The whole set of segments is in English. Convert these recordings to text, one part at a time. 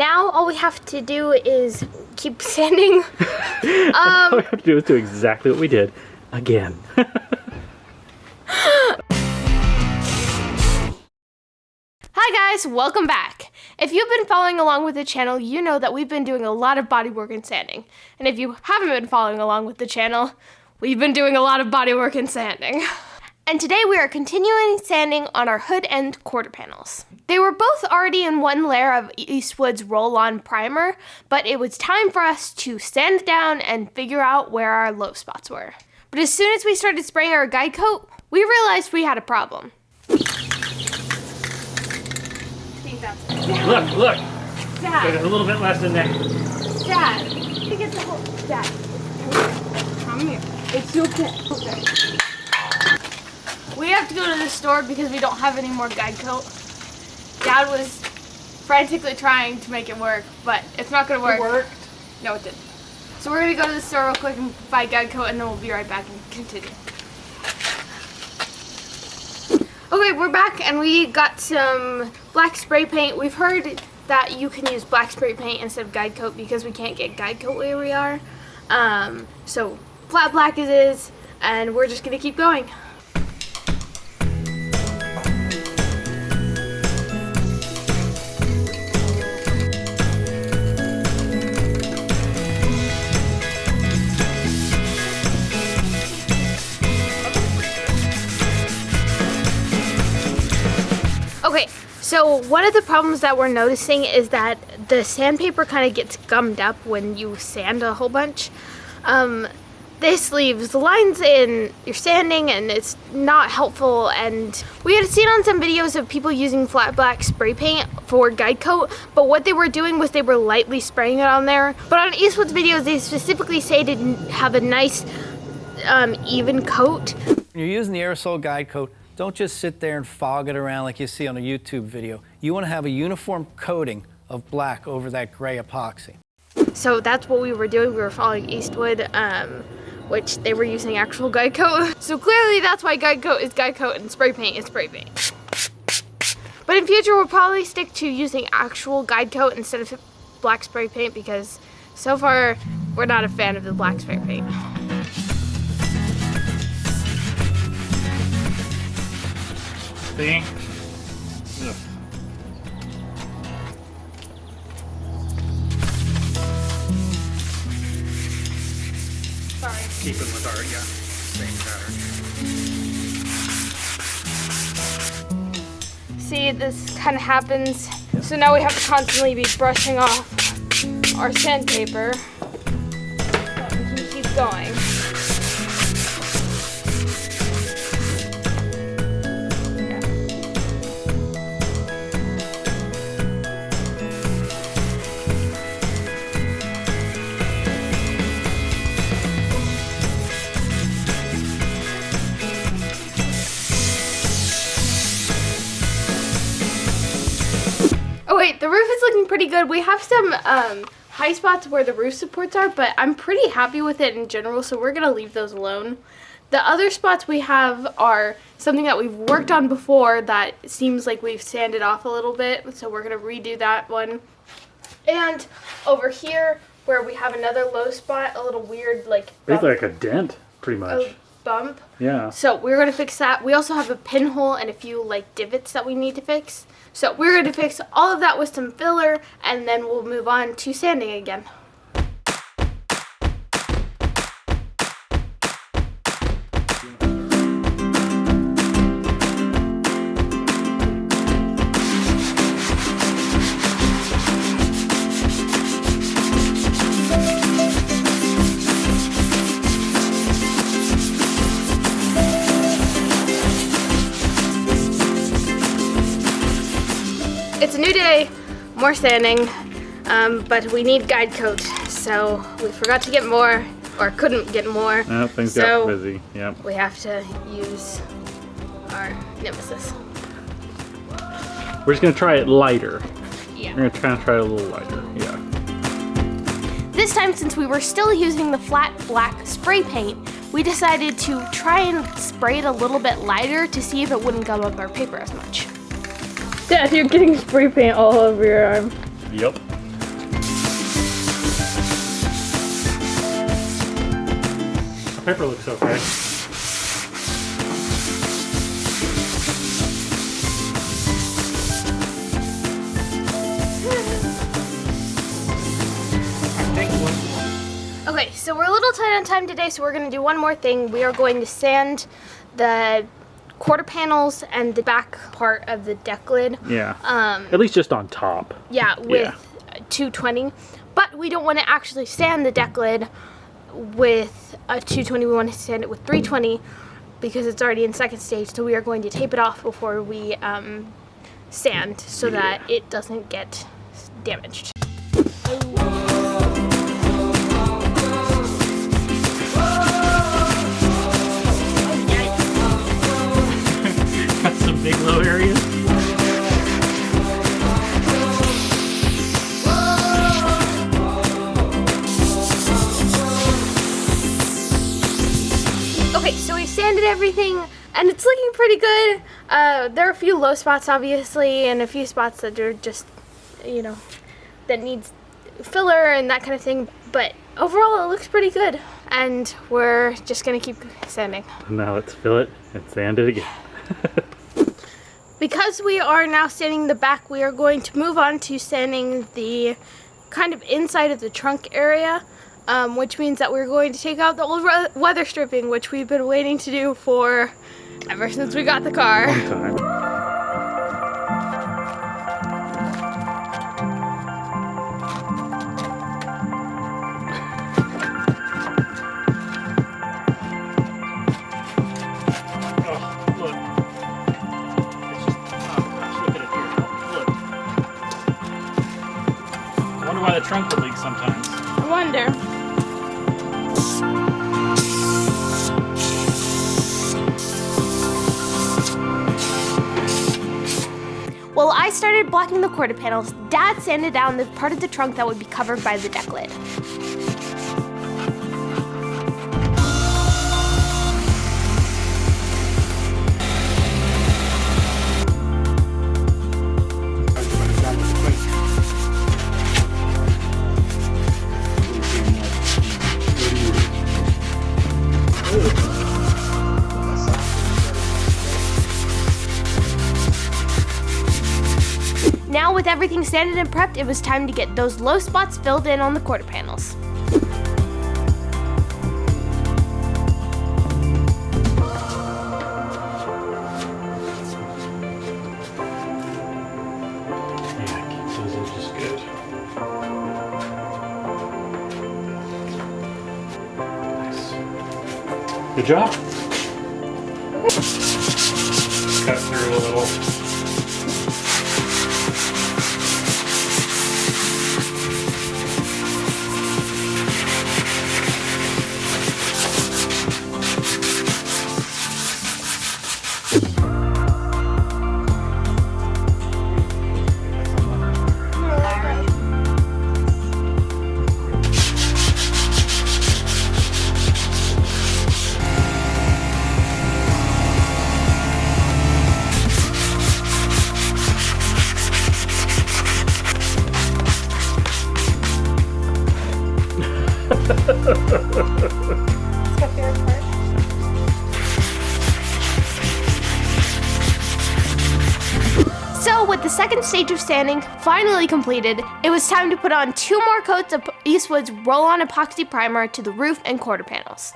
now all we have to do is keep sanding. All we have to do is do exactly what we did again. Hi guys, welcome back. If you've been following along with the channel, you know that we've been doing a lot of bodywork and sanding. And if you haven't been following along with the channel, we've been doing a lot of bodywork and sanding. And today we are continuing sanding on our hood and quarter panels. They were both already in one layer of Eastwood's roll-on primer, but it was time for us to sand down and figure out where our low spots were. But as soon as we started spraying our guide coat, we realized we had a problem. Look, look. Dad. There's a little bit less than that. Dad. To get the whole. Dad. Come here. It's okay. We have to go to the store because we don't have any more guide coat. Dad was frantically trying to make it work, but it's not going to work. It worked? No, it didn't. So we're going to go to the store real quick and buy guide coat, and then we'll be right back and continue. Okay, we're back and we got some black spray paint. We've heard that you can use black spray paint instead of guide coat because we can't get guide coat where we are. So flat black it is, and we're just gonna keep going. Okay, so one of the problems that we're noticing is that the sandpaper kind of gets gummed up when you sand a whole bunch. This leaves lines in your sanding and it's not helpful, and we had seen on some videos of people using flat black spray paint for guide coat, but what they were doing was they were lightly spraying it on there. But on Eastwood's videos they specifically say to have a nice even coat. When you're using the aerosol guide coat, don't just sit there and fog it around like you see on a YouTube video. You want to have a uniform coating of black over that gray epoxy. So that's what we were doing. We were following Eastwood, which they were using actual guide coat. So clearly that's why guide coat is guide coat and spray paint is spray paint. But in future we'll probably stick to using actual guide coat instead of black spray paint because so far we're not a fan of the black spray paint. See? Ugh. Sorry. Keep it with our, same pattern. See, this kind of happens. So now we have to constantly be brushing off our sandpaper. So we can keep going. Oh wait, the roof is looking pretty good. We have some high spots where the roof supports are, but I'm pretty happy with it in general, so we're gonna leave those alone. The other spots we have are something that we've worked on before that seems like we've sanded off a little bit, so we're gonna redo that one. And over here, where we have another low spot, a little weird like bump. It's like a dent, pretty much. A bump. Yeah. So we're gonna fix that. We also have a pinhole and a few like divots that we need to fix. So we're going to fix all of that with some filler, and then we'll move on to sanding again. It's a new day, more sanding, but we need guide coat, so we forgot to get more, or couldn't get more. Things got busy, yep. We have to use our nemesis. We're just gonna try it lighter. Yeah. We're gonna try it a little lighter, yeah. This time, since we were still using the flat black spray paint, we decided to try and spray it a little bit lighter to see if it wouldn't gum up our paper as much. Dad, you're getting spray paint all over your arm. Yep. Paper looks okay. Okay, so we're a little tight on time today, so we're going to do one more thing. We are going to sand the quarter panels and the back part of the deck lid. Yeah. At least just on top. Yeah, with 220. But we don't want to actually sand the deck lid with a 220. We want to sand it with 320 because it's already in second stage. So we are going to tape it off before we sand so that it doesn't get damaged. Big low areas. Okay, so we sanded everything and it's looking pretty good. There are a few low spots obviously and a few spots that are just, you know, that needs filler and that kind of thing, but overall it looks pretty good and we're just gonna keep sanding. Now let's fill it and sand it again. Because we are now sanding the back, we are going to move on to sanding the kind of inside of the trunk area, which means that we're going to take out the old weather stripping, which we've been waiting to do for ever since we got the car. Long time. Why the trunk would leak sometimes. I wonder. Well, I started blocking the quarter panels. Dad sanded down the part of the trunk that would be covered by the deck lid. Now with everything sanded and prepped, it was time to get those low spots filled in on the quarter panels. Yeah, keep those edges good. Nice. Good job. Cut through a little. So with the second stage of sanding finally completed, it was time to put on 2 more coats of Eastwood's roll-on epoxy primer to the roof and quarter panels.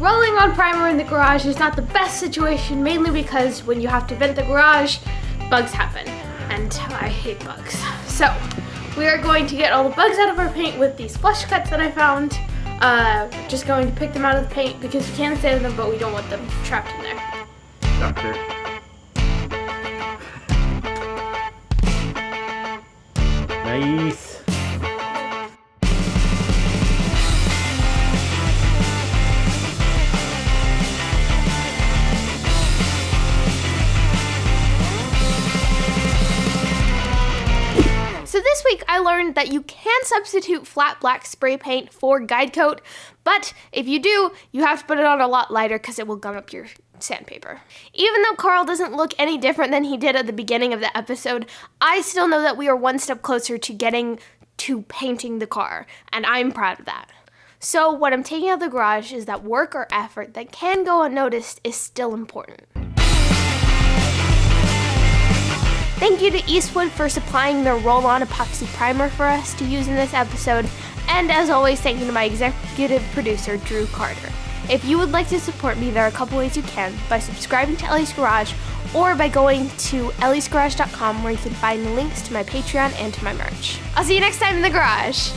Rolling on primer in the garage is not the best situation, mainly because when you have to vent the garage, bugs happen, and I hate bugs. So we are going to get all the bugs out of our paint with these flush cuts that I found. Just going to pick them out of the paint because we can sand them, but we don't want them trapped in there. Doctor. Nice. So this week I learned that you can substitute flat black spray paint for guide coat, but if you do, you have to put it on a lot lighter because it will gum up your sandpaper. Even though Carl doesn't look any different than he did at the beginning of the episode, I still know that we are one step closer to getting to painting the car, and I'm proud of that. So what I'm taking out of the garage is that work or effort that can go unnoticed is still important. Thank you to Eastwood for supplying their roll-on epoxy primer for us to use in this episode, and as always, thank you to my executive producer, Drew Carter. If you would like to support me, there are a couple ways you can, by subscribing to Ellie's Garage, or by going to elliesgarage.com where you can find links to my Patreon and to my merch. I'll see you next time in the garage!